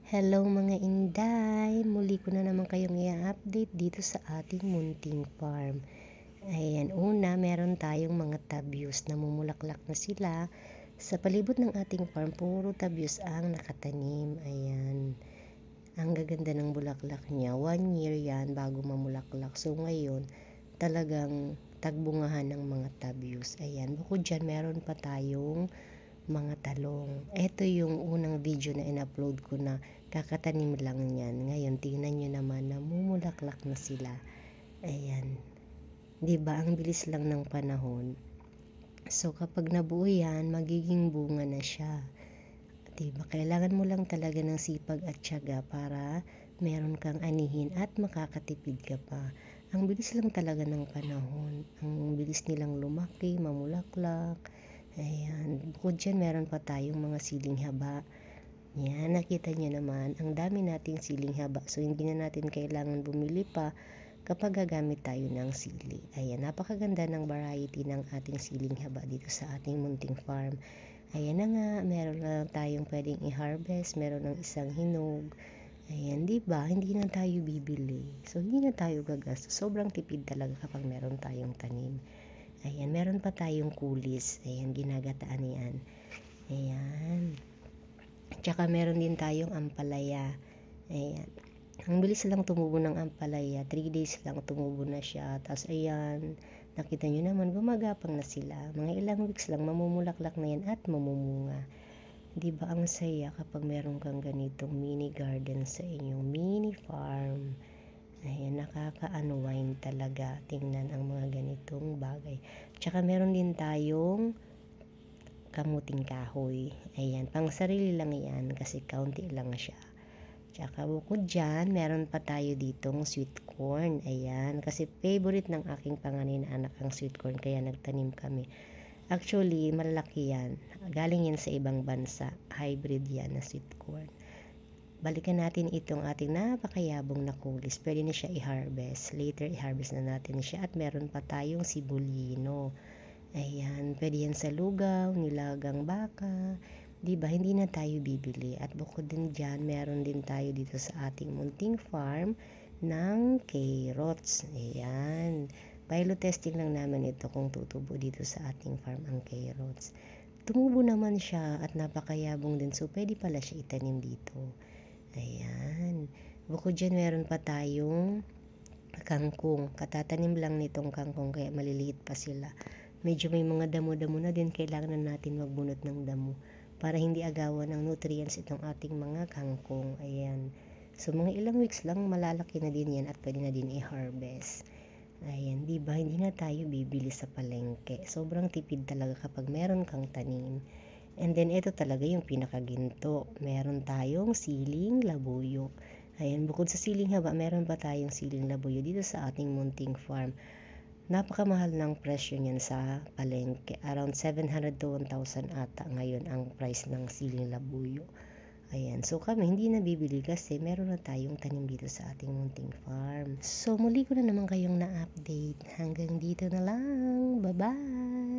Hello mga inday! Muli ko na naman kayong i-update dito sa ating munting farm. Ayan, una meron tayong mga tabios na mumulaklak na sila. Sa palibot ng ating farm, puro tabios ang nakatanim. Ayan, ang gaganda ng bulaklak niya. 1 year yan bago mamulaklak. So ngayon, talagang tagbungahan ng mga tabios. Ayan, bukod dyan meron pa tayong mga talong. Ito yung unang video na in-upload ko na kakatanim lang yan. Ngayon, tingnan nyo naman na mumulaklak na sila. Ayan. Diba, ang bilis lang ng panahon. So, kapag nabuo yan, magiging bunga na siya. Diba, kailangan mo lang talaga ng sipag at tiyaga para meron kang anihin at makakatipid ka pa. Ang bilis lang talaga ng panahon. Ang bilis nilang lumaki, mamulaklak. Ayan, bukod dyan meron pa tayong mga siling haba. Yan, nakita niyo naman, ang dami nating siling haba. So, hindi na natin kailangan bumili pa kapag gagamit tayo ng sili. Ayan, napakaganda ng variety ng ating siling haba dito sa ating munting farm. Ayan na nga, meron na tayong pwedeng i-harvest, meron ng isang hinog. Ayan, diba? Hindi na tayo bibili. So, hindi na tayo gagastos. Sobrang tipid talaga kapag meron tayong tanim. Ayan, meron pa tayong kulis. Ayan, ginagataan yan. Ayan. Tsaka meron din tayong ampalaya. Ayan. Ang bilis lang tumubo ng ampalaya. 3 days lang tumubo na siya. Tapos ayan, nakita nyo naman, gumagapang na sila. Mga ilang weeks lang, mamumulaklak na yan at mamumunga. Diba ang saya kapag meron kang ganitong mini garden sa inyong mini farm. Ayan, nakaka-unwind talaga tingnan ang mga ganitong bagay. Tsaka meron din tayong kamuting kahoy. Ayan, pang sarili lang yan kasi kaunti lang siya. Tsaka bukod dyan, meron pa tayo ditong sweet corn. Ayan, kasi favorite ng aking panganay na anak ang sweet corn kaya nagtanim kami. Actually, malaki yan. Galing yan sa ibang bansa. Hybrid yan na sweet corn. Balikan natin itong ating napakayabong na kulis. Pwede na siya i-harvest. Later, i-harvest na natin siya. At meron pa tayong sibulino. Ayan, pwede yan sa lugaw, nilagang baka. Diba, hindi na tayo bibili. At bukod din dyan, meron din tayo dito sa ating munting farm ng carrots. Ayan. Pilot testing lang naman ito kung tutubo dito sa ating farm ang carrots. Tumubo naman siya at napakayabong din. So, pwede pala siya itanim dito. Ayan. Bukod dyan, meron pa tayong kangkong. Katatanim lang nitong kangkong kaya maliliit pa sila. Medyo may mga damo-damo na din. Kailangan na natin magbunot ng damo para hindi agawan ng nutrients itong ating mga kangkong. Ayan. So, mga ilang weeks lang malalaki na din yan at pwede na din i-harvest. Ayan, diba? Hindi na tayo bibili sa palengke. Sobrang tipid talaga kapag meron kang tanim. And then, ito talaga yung pinakaginto. Meron tayong siling labuyo. Ayan, bukod sa siling haba, meron pa tayong siling labuyo dito sa ating munting farm. Napakamahal ng presyo niyan sa palengke. Around 700 to 1,000 ata ngayon ang price ng siling labuyo. Ayan, so kami hindi na bibili kasi meron na tayong tanim dito sa ating munting farm. So, muli ko na naman kayong na-update. Hanggang dito na lang. Bye-bye!